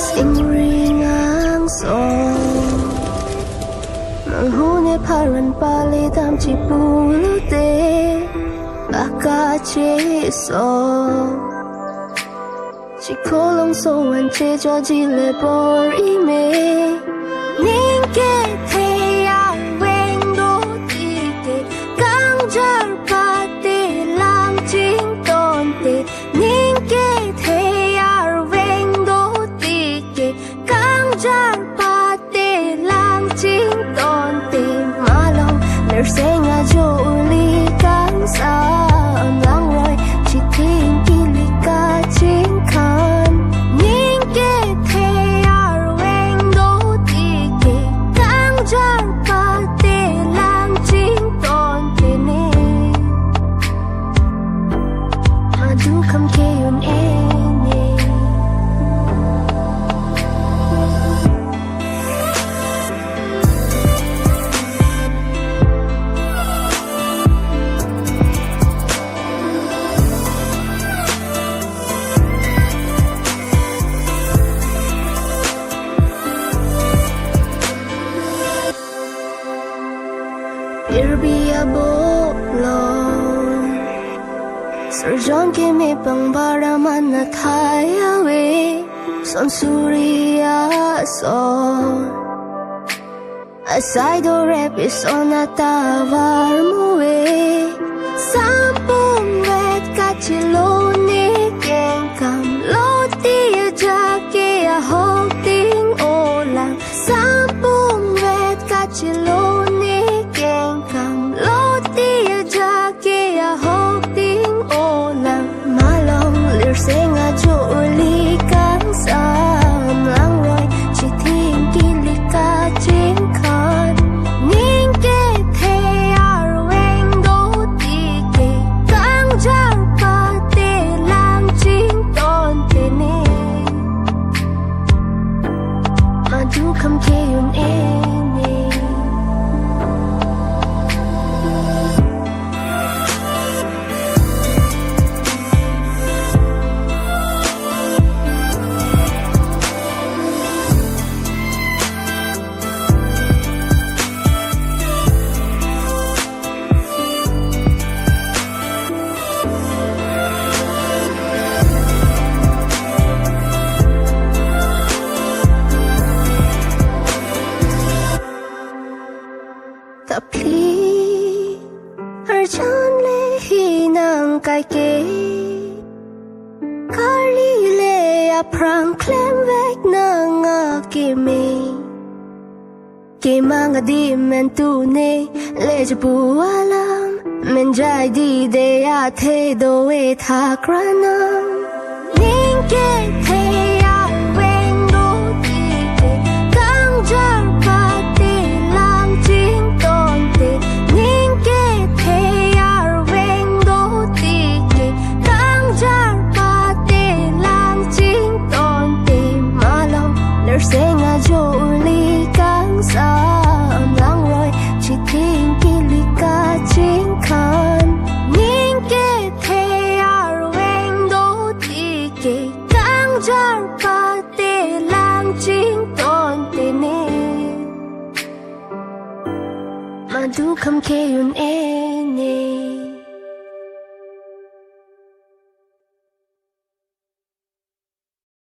Singri ngang song Manghune paran pali tam chi pulute Baka che so Chi kolong so an che cho ji le bor ime Ning ke te ya weng do ti te Kang jar pa te lang ching ton te Ning ke te ya weng do ti te Kang jar pa te lang ching ton te Malong ler senga jo uli kang sa Am lang roi chi ting ki li ka ching kan Ning ke te ya weng do ti te Kang jar pa te lang ching ton te ne Madu kam ke yun e ne Irbi abolon Surjon ke me pang baraman na thayawe Son suriya son Asay do rep is on a tavar muwe Sampung wet kachiloni kengkam Loti ya jake ya hok ting olang Sampung wet kachiloni kengkam Loti ya jake ya hok ting olang Malong lir senga jo uli kang sam Lang roi chi ting kili ka ching kan Ning ke te ar weng do ti ke Kang jar pa te lang ching ton te ne Madu kam ke yun e ne Tapli Arjan le hinang kai ke Karli le aprang klem vek nang akime Ke mga di men tu ne le jabu alam Men jai di de ya te do e tha kranam Ning ke